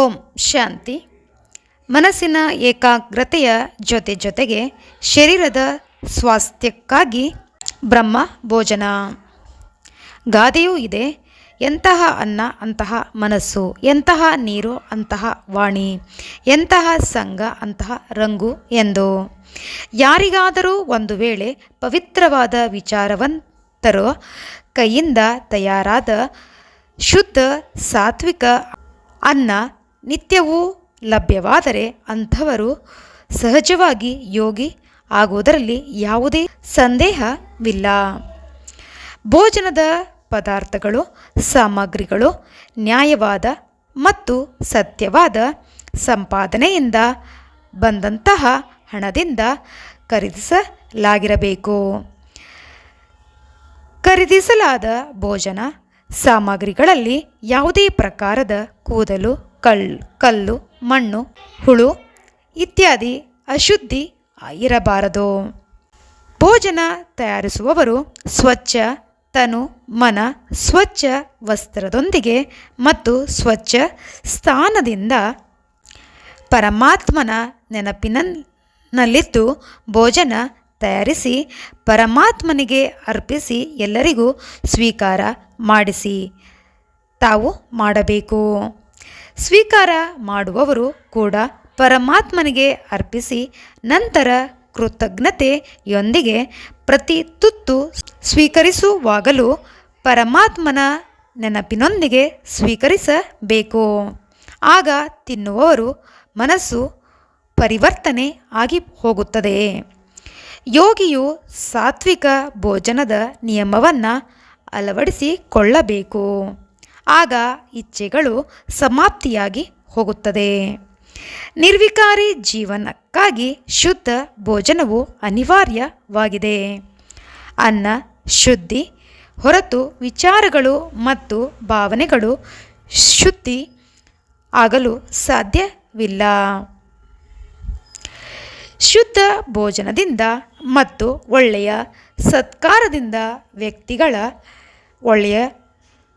ಓಂ ಶಾಂತಿ. ಮನಸ್ಸಿನ ಏಕಾಗ್ರತೆಯ ಜೊತೆಗೆ ಶರೀರದ ಸ್ವಾಸ್ಥ್ಯಕ್ಕಾಗಿ ಬ್ರಹ್ಮ ಭೋಜನ. ಗಾದೆಯೂ ಇದೆ, ಎಂತಹ ಅನ್ನ ಅಂತಹ ಮನಸ್ಸು, ಎಂತಹ ನೀರು ಅಂತಹ ವಾಣಿ, ಎಂತಹ ಸಂಘ ಅಂತಹ ರಂಗು ಎಂದು. ಯಾರಿಗಾದರೂ ಒಂದು ವೇಳೆ ಪವಿತ್ರವಾದ ವಿಚಾರವಂತರ ಕೈಯಿಂದ ತಯಾರಾದ ಶುದ್ಧ ಸಾತ್ವಿಕ ಅನ್ನ ನಿತ್ಯವೂ ಲಭ್ಯವಾದರೆ ಅಂಥವರು ಸಹಜವಾಗಿ ಯೋಗಿ ಆಗುವುದರಲ್ಲಿ ಯಾವುದೇ ಸಂದೇಹವಿಲ್ಲ. ಭೋಜನದ ಪದಾರ್ಥಗಳು, ಸಾಮಗ್ರಿಗಳು ನ್ಯಾಯವಾದ ಮತ್ತು ಸತ್ಯವಾದ ಸಂಪಾದನೆಯಿಂದ ಬಂದಂತಹ ಹಣದಿಂದ ಖರೀದಿಸಲಾಗಿರಬೇಕು. ಖರೀದಿಸಲಾದ ಭೋಜನ ಸಾಮಗ್ರಿಗಳಲ್ಲಿ ಯಾವುದೇ ಪ್ರಕಾರದ ಕೂದಲು, ಕಲ್ಲು, ಮಣ್ಣು, ಹುಳು ಇತ್ಯಾದಿ ಅಶುದ್ಧಿ ಇರಬಾರದು. ಭೋಜನ ತಯಾರಿಸುವವರು ಸ್ವಚ್ಛ ತನು ಮನ, ಸ್ವಚ್ಛ ವಸ್ತ್ರದೊಂದಿಗೆ ಮತ್ತು ಸ್ವಚ್ಛ ಸ್ಥಾನದಿಂದ ಪರಮಾತ್ಮನ ನೆನಪಿನಲ್ಲಿದ್ದು ಭೋಜನ ತಯಾರಿಸಿ ಪರಮಾತ್ಮನಿಗೆ ಅರ್ಪಿಸಿ ಎಲ್ಲರಿಗೂ ಸ್ವೀಕಾರ ಮಾಡಿಸಿ ತಾವು ಮಾಡಬೇಕು. ಸ್ವೀಕಾರ ಮಾಡುವವರು ಕೂಡ ಪರಮಾತ್ಮನಿಗೆ ಅರ್ಪಿಸಿ ನಂತರ ಕೃತಜ್ಞತೆಯೊಂದಿಗೆ ಪ್ರತಿ ತುತ್ತು ಸ್ವೀಕರಿಸುವಾಗಲೂ ಪರಮಾತ್ಮನ ನೆನಪಿನೊಂದಿಗೆ ಸ್ವೀಕರಿಸಬೇಕು. ಆಗ ತಿನ್ನುವವರು ಮನಸ್ಸು ಪರಿವರ್ತನೆ ಆಗಿ ಹೋಗುತ್ತದೆ. ಯೋಗಿಯು ಸಾತ್ವಿಕ ಭೋಜನದ ನಿಯಮವನ್ನು ಅಳವಡಿಸಿಕೊಳ್ಳಬೇಕು. ಆಗ ಇಚ್ಛೆಗಳು ಸಮಾಪ್ತಿಯಾಗಿ ಹೋಗುತ್ತದೆ. ನಿರ್ವಿಕಾರಿ ಜೀವನಕ್ಕಾಗಿ ಶುದ್ಧ ಭೋಜನವು ಅನಿವಾರ್ಯವಾಗಿದೆ. ಅನ್ನ ಶುದ್ಧಿ ಹೊರತು ವಿಚಾರಗಳು ಮತ್ತು ಭಾವನೆಗಳು ಶುದ್ಧಿ ಆಗಲು ಸಾಧ್ಯವಿಲ್ಲ. ಶುದ್ಧ ಭೋಜನದಿಂದ ಮತ್ತು ಒಳ್ಳೆಯ ಸತ್ಕಾರದಿಂದ ವ್ಯಕ್ತಿಗಳ ಒಳ್ಳೆಯ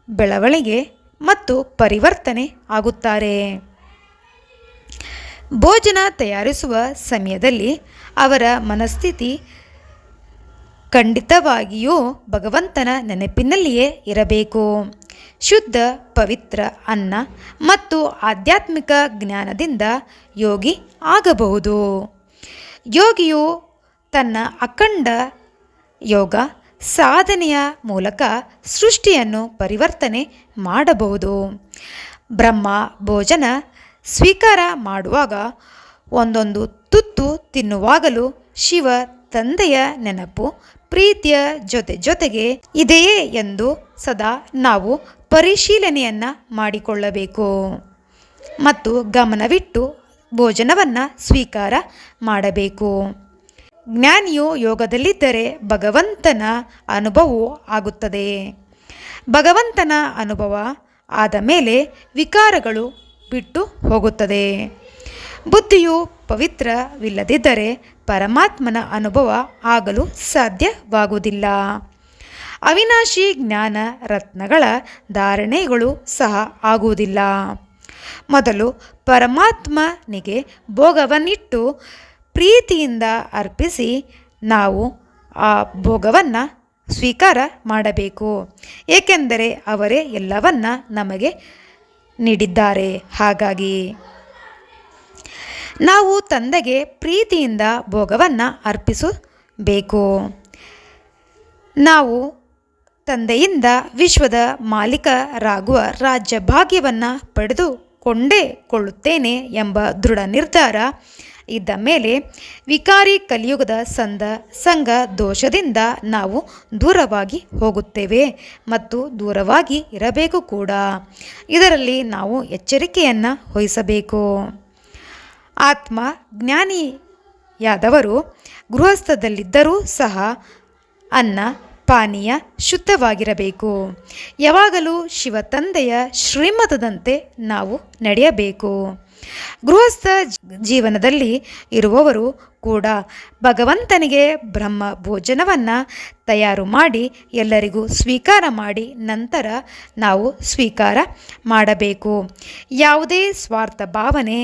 ಬೆಳವಣಿಗೆ ಮತ್ತು ಪರಿವರ್ತನೆ ಆಗುತ್ತಾರೆ. ಭೋಜನ ತಯಾರಿಸುವ ಸಮಯದಲ್ಲಿ ಅವರ ಮನಸ್ಥಿತಿ ಖಂಡಿತವಾಗಿಯೂ ಭಗವಂತನ ನೆನಪಿನಲ್ಲಿಯೇ ಇರಬೇಕು. ಶುದ್ಧ ಪವಿತ್ರ ಅನ್ನ ಮತ್ತು ಆಧ್ಯಾತ್ಮಿಕ ಜ್ಞಾನದಿಂದ ಯೋಗಿ ಆಗಬಹುದು. ಯೋಗಿಯು ತನ್ನ ಅಖಂಡ ಯೋಗ ಸಾಧನೆಯ ಮೂಲಕ ಸೃಷ್ಟಿಯನ್ನು ಪರಿವರ್ತನೆ ಮಾಡಬಹುದು. ಬ್ರಹ್ಮ ಭೋಜನ ಸ್ವೀಕಾರ ಮಾಡುವಾಗ ಒಂದೊಂದು ತುತ್ತು ತಿನ್ನುವಾಗಲೂ ಶಿವ ತಂದೆಯ ನೆನಪು ಪ್ರೀತಿಯ ಜೊತೆಗೆ ಇದೆಯೇ ಎಂದು ಸದಾ ನಾವು ಪರಿಶೀಲನೆಯನ್ನು ಮಾಡಿಕೊಳ್ಳಬೇಕು ಮತ್ತು ಗಮನವಿಟ್ಟು ಭೋಜನವನ್ನು ಸ್ವೀಕಾರ ಮಾಡಬೇಕು. ಜ್ಞಾನಿಯು ಯೋಗದಲ್ಲಿದ್ದರೆ ಭಗವಂತನ ಅನುಭವವೂ ಆಗುತ್ತದೆ. ಭಗವಂತನ ಅನುಭವ ಆದ ಮೇಲೆ ವಿಕಾರಗಳು ಬಿಟ್ಟು ಹೋಗುತ್ತದೆ. ಬುದ್ಧಿಯು ಪವಿತ್ರವಿಲ್ಲದಿದ್ದರೆ ಪರಮಾತ್ಮನ ಅನುಭವ ಆಗಲು ಸಾಧ್ಯವಾಗುವುದಿಲ್ಲ. ಅವಿನಾಶಿ ಜ್ಞಾನ ರತ್ನಗಳ ಧಾರಣೆಗಳು ಸಹ ಆಗುವುದಿಲ್ಲ. ಮೊದಲು ಪರಮಾತ್ಮನಿಗೆ ಭೋಗವನ್ನಿಟ್ಟು ಪ್ರೀತಿಯಿಂದ ಅರ್ಪಿಸಿ ನಾವು ಆ ಭೋಗವನ್ನು ಸ್ವೀಕಾರ ಮಾಡಬೇಕು. ಏಕೆಂದರೆ ಅವರೇ ಎಲ್ಲವನ್ನ ನಮಗೆ ನೀಡಿದ್ದಾರೆ. ಹಾಗಾಗಿ ನಾವು ತಂದೆಗೆ ಪ್ರೀತಿಯಿಂದ ಭೋಗವನ್ನು ಅರ್ಪಿಸಬೇಕು. ನಾವು ತಂದೆಯಿಂದ ವಿಶ್ವದ ಮಾಲೀಕರಾಗುವ ರಾಜ್ಯ ಭಾಗ್ಯವನ್ನು ಪಡೆದುಕೊಂಡೇ ಕೊಳ್ಳುತ್ತೇನೆ ಎಂಬ ದೃಢ ನಿರ್ಧಾರ ಇದ್ದ ಮೇಲೆ ವಿಕಾರಿ ಕಲಿಯುಗದ ಸಂಘ ದೋಷದಿಂದ ನಾವು ದೂರವಾಗಿ ಹೋಗುತ್ತೇವೆ ಮತ್ತು ದೂರವಾಗಿ ಇರಬೇಕು ಕೂಡ. ಇದರಲ್ಲಿ ನಾವು ಎಚ್ಚರಿಕೆಯನ್ನು ವಹಿಸಬೇಕು. ಆತ್ಮ ಜ್ಞಾನಿಯಾದವರು ಗೃಹಸ್ಥದಲ್ಲಿದ್ದರೂ ಸಹ ಅನ್ನ ಪಾನೀಯ ಶುದ್ಧವಾಗಿರಬೇಕು. ಯಾವಾಗಲೂ ಶಿವ ತಂದೆಯ ಶ್ರೀಮತದಂತೆ ನಾವು ನಡೆಯಬೇಕು. ಗೃಹಸ್ಥ ಜೀವನದಲ್ಲಿ ಇರುವವರು ಕೂಡ ಭಗವಂತನಿಗೆ ಬ್ರಹ್ಮ ಭೋಜನವನ್ನು ತಯಾರು ಮಾಡಿ ಎಲ್ಲರಿಗೂ ಸ್ವೀಕಾರ ಮಾಡಿ ನಂತರ ನಾವು ಸ್ವೀಕಾರ ಮಾಡಬೇಕು. ಯಾವುದೇ ಸ್ವಾರ್ಥ ಭಾವನೆ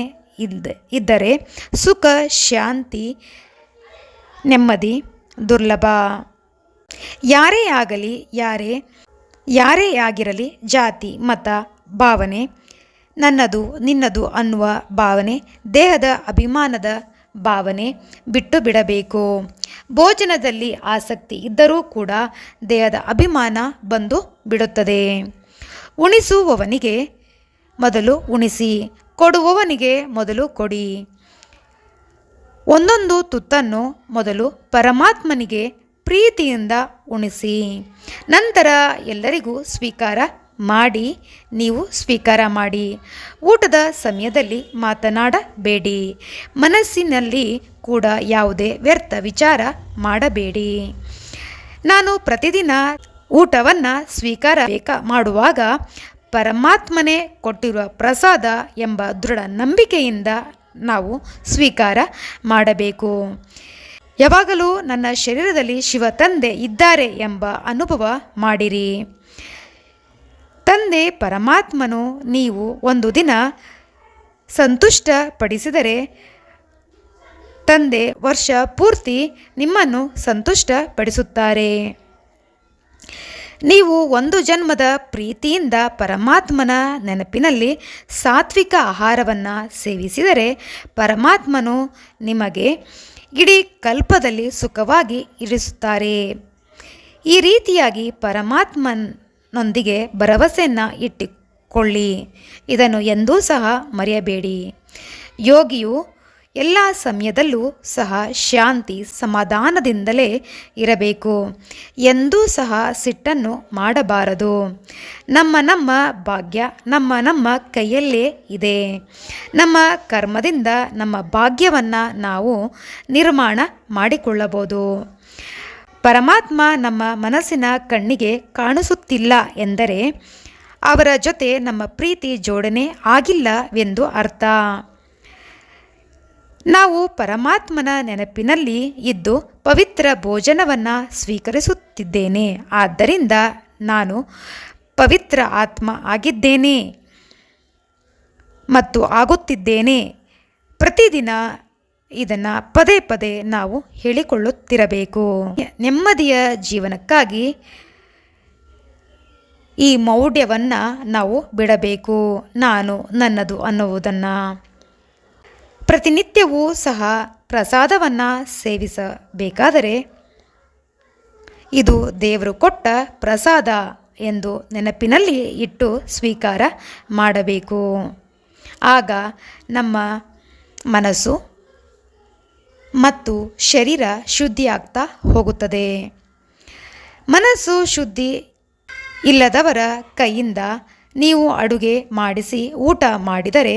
ಇದ್ದರೆ ಸುಖ, ಶಾಂತಿ, ನೆಮ್ಮದಿ ದುರ್ಲಭ. ಯಾರೇ ಆಗಿರಲಿ, ಜಾತಿ, ಮತ, ಭಾವನೆ, ನನ್ನದು ನಿನ್ನದು ಅನ್ನುವ ಭಾವನೆ, ದೇಹದ ಅಭಿಮಾನದ ಭಾವನೆ ಬಿಟ್ಟು ಬಿಡಬೇಕು. ಭೋಜನದಲ್ಲಿ ಆಸಕ್ತಿ ಇದ್ದರೂ ಕೂಡ ದೇಹದ ಅಭಿಮಾನ ಬಂದು ಬಿಡುತ್ತದೆ. ಉಣಿಸುವವನಿಗೆ ಮೊದಲು ಉಣಿಸಿ, ಕೊಡುವವನಿಗೆ ಮೊದಲು ಕೊಡಿ. ಒಂದೊಂದು ತುತ್ತನ್ನು ಮೊದಲು ಪರಮಾತ್ಮನಿಗೆ ಪ್ರೀತಿಯಿಂದ ಉಣಿಸಿ, ನಂತರ ಎಲ್ಲರಿಗೂ ಸ್ವೀಕಾರ ಮಾಡಿ. ನೀವು ಸ್ವೀಕಾರ ಮಾಡಿ. ಊಟದ ಸಮಯದಲ್ಲಿ ಮಾತನಾಡಬೇಡಿ. ಮನಸ್ಸಿನಲ್ಲಿ ಕೂಡ ಯಾವುದೇ ವ್ಯರ್ಥ ವಿಚಾರ ಮಾಡಬೇಡಿ. ನಾನು ಪ್ರತಿದಿನ ಊಟವನ್ನು ಸ್ವೀಕಾರ ಮಾಡುವಾಗ ಪರಮಾತ್ಮನೇ ಕೊಟ್ಟಿರುವ ಪ್ರಸಾದ ಎಂಬ ದೃಢ ನಂಬಿಕೆಯಿಂದ ನಾವು ಸ್ವೀಕಾರ ಮಾಡಬೇಕು. ಯಾವಾಗಲೂ ನನ್ನ ಶರೀರದಲ್ಲಿ ಶಿವ ತಂದೆ ಇದ್ದಾರೆ ಎಂಬ ಅನುಭವ ಮಾಡಿರಿ. ತಂದೆ ಪರಮಾತ್ಮನು ನೀವು ಒಂದು ದಿನ ಸಂತುಷ್ಟಪಡಿಸಿದರೆ ತಂದೆ ವರ್ಷ ಪೂರ್ತಿ ನಿಮ್ಮನ್ನು ಸಂತುಷ್ಟಪಡಿಸುತ್ತಾರೆ. ನೀವು ಒಂದು ಜನ್ಮದ ಪ್ರೀತಿಯಿಂದ ಪರಮಾತ್ಮನ ನೆನಪಿನಲ್ಲಿ ಸಾತ್ವಿಕ ಆಹಾರವನ್ನು ಸೇವಿಸಿದರೆ ಪರಮಾತ್ಮನು ನಿಮಗೆ ಇಡೀ ಕಲ್ಪದಲ್ಲಿ ಸುಖವಾಗಿ ಇರಿಸುತ್ತಾರೆ. ಈ ರೀತಿಯಾಗಿ ಪರಮಾತ್ಮನೊಂದಿಗೆ ಭರವಸೆಯನ್ನು ಇಟ್ಟುಕೊಳ್ಳಿ. ಇದನ್ನು ಎಂದೂ ಸಹ ಮರೆಯಬೇಡಿ. ಯೋಗಿಯು ಎಲ್ಲ ಸಮಯದಲ್ಲೂ ಸಹ ಶಾಂತಿ ಸಮಾಧಾನದಿಂದಲೇ ಇರಬೇಕು. ಎಂದೂ ಸಹ ಸಿಟ್ಟನ್ನು ಮಾಡಬಾರದು. ನಮ್ಮ ಭಾಗ್ಯ ನಮ್ಮ ಕೈಯಲ್ಲೇ ಇದೆ. ನಮ್ಮ ಕರ್ಮದಿಂದ ನಮ್ಮ ಭಾಗ್ಯವನ್ನು ನಾವು ನಿರ್ಮಾಣ ಮಾಡಿಕೊಳ್ಳಬಹುದು. ಪರಮಾತ್ಮ ನಮ್ಮ ಮನಸ್ಸಿನ ಕಣ್ಣಿಗೆ ಕಾಣಿಸುತ್ತಿಲ್ಲ ಎಂದರೆ ಅವರ ಜೊತೆ ನಮ್ಮ ಪ್ರೀತಿ ಜೋಡಣೆ ಆಗಿಲ್ಲವೆಂದು ಅರ್ಥ. ನಾವು ಪರಮಾತ್ಮನ ನೆನಪಿನಲ್ಲಿ ಇದ್ದು ಪವಿತ್ರ ಭೋಜನವನ್ನು ಸ್ವೀಕರಿಸುತ್ತಿದ್ದೇನೆ, ಆದ್ದರಿಂದ ನಾನು ಪವಿತ್ರ ಆತ್ಮ ಆಗಿದ್ದೇನೆ ಮತ್ತು ಆಗುತ್ತಿದ್ದೇನೆ. ಪ್ರತಿದಿನ ಇದನ್ನು ಪದೇ ಪದೇ ನಾವು ಹೇಳಿಕೊಳ್ಳುತ್ತಿರಬೇಕು. ನೆಮ್ಮದಿಯ ಜೀವನಕ್ಕಾಗಿ ಈ ಮೌಢ್ಯವನ್ನು ನಾವು ಬಿಡಬೇಕು. ನಾನು ನನ್ನದು ಅನ್ನುವುದನ್ನು ಪ್ರತಿನಿತ್ಯವೂ ಸಹ ಪ್ರಸಾದವನ್ನು ಸೇವಿಸಬೇಕಾದರೆ ಇದು ದೇವರು ಕೊಟ್ಟ ಪ್ರಸಾದ ಎಂದು ನೆನಪಿನಲ್ಲಿ ಇಟ್ಟು ಸ್ವೀಕಾರ ಮಾಡಬೇಕು. ಆಗ ನಮ್ಮ ಮನಸ್ಸು ಮತ್ತು ಶರೀರ ಶುದ್ಧಿಯಾಗ್ತಾ ಹೋಗುತ್ತದೆ. ಮನಸ್ಸು ಶುದ್ಧಿ ಇಲ್ಲದವರ ಕೈಯಿಂದ ನೀವು ಅಡುಗೆ ಮಾಡಿಸಿ ಊಟ ಮಾಡಿದರೆ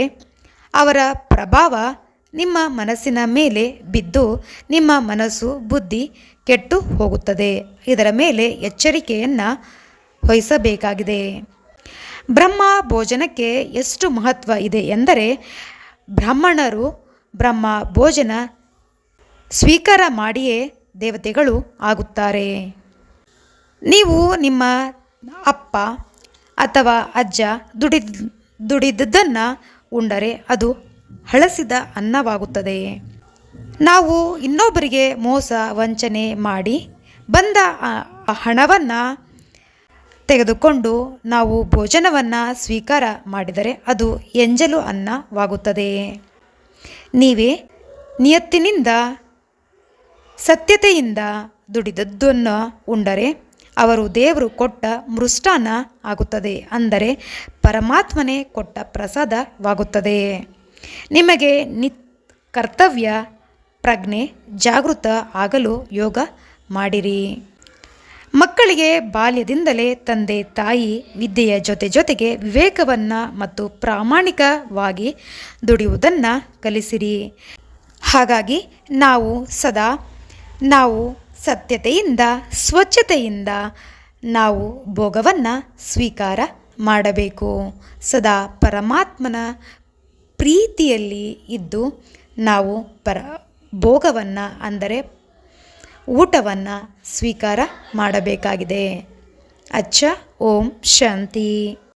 ಅವರ ಪ್ರಭಾವ ನಿಮ್ಮ ಮನಸ್ಸಿನ ಮೇಲೆ ಬಿದ್ದು ನಿಮ್ಮ ಮನಸ್ಸು ಬುದ್ಧಿ ಕೆಟ್ಟು ಹೋಗುತ್ತದೆ. ಇದರ ಮೇಲೆ ಎಚ್ಚರಿಕೆಯನ್ನು ವಹಿಸಬೇಕಾಗಿದೆ. ಬ್ರಹ್ಮ ಭೋಜನಕ್ಕೆ ಎಷ್ಟು ಮಹತ್ವ ಇದೆ ಎಂದರೆ ಬ್ರಾಹ್ಮಣರು ಬ್ರಹ್ಮ ಭೋಜನ ಸ್ವೀಕಾರ ಮಾಡಿಯೇ ದೇವತೆಗಳು ಆಗುತ್ತಾರೆ. ನೀವು ನಿಮ್ಮ ಅಪ್ಪ ಅಥವಾ ಅಜ್ಜ ದುಡಿದದ್ದನ್ನು ಉಂಡರೆ ಅದು ಹಳಸಿದ ಅನ್ನವಾಗುತ್ತದೆ. ನಾವು ಇನ್ನೊಬ್ಬರಿಗೆ ಮೋಸ ವಂಚನೆ ಮಾಡಿ ಬಂದ ಹಣವನ್ನು ತೆಗೆದುಕೊಂಡು ನಾವು ಭೋಜನವನ್ನು ಸ್ವೀಕಾರ ಮಾಡಿದರೆ ಅದು ಎಂಜಲು ಅನ್ನವಾಗುತ್ತದೆ. ನೀವೇ ನಿಯತ್ತಿನಿಂದ ಸತ್ಯತೆಯಿಂದ ದುಡಿದದ್ದನ್ನು ಉಂಡರೆ ಅವರು ದೇವರು ಕೊಟ್ಟ ಮೃಷ್ಟಾನ್ನ ಆಗುತ್ತದೆ, ಅಂದರೆ ಪರಮಾತ್ಮನೇ ಕೊಟ್ಟ ಪ್ರಸಾದವಾಗುತ್ತದೆ. ನಿಮಗೆ ಕರ್ತವ್ಯ ಪ್ರಜ್ಞೆ ಜಾಗೃತ ಆಗಲು ಯೋಗ ಮಾಡಿರಿ. ಮಕ್ಕಳಿಗೆ ಬಾಲ್ಯದಿಂದಲೇ ತಂದೆ ತಾಯಿ ವಿದ್ಯೆಯ ಜೊತೆಗೆ ವಿವೇಕವನ್ನು ಮತ್ತು ಪ್ರಾಮಾಣಿಕವಾಗಿ ದುಡಿಯುವುದನ್ನು ಕಲಿಸಿರಿ. ಹಾಗಾಗಿ ನಾವು ಸತ್ಯತೆಯಿಂದ ಸ್ವಚ್ಛತೆಯಿಂದ ನಾವು ಭೋಗವನ್ನು ಸ್ವೀಕಾರ ಮಾಡಬೇಕು. ಸದಾ ಪರಮಾತ್ಮನ ಪ್ರೀತಿಯಲ್ಲಿ ಇದ್ದು ನಾವು ಭೋಗವನ್ನು ಅಂದರೆ ಊಟವನ್ನು ಸ್ವೀಕಾರ ಮಾಡಬೇಕಾಗಿದೆ. ಅಚ್ಚ ಓಂ ಶಾಂತಿ.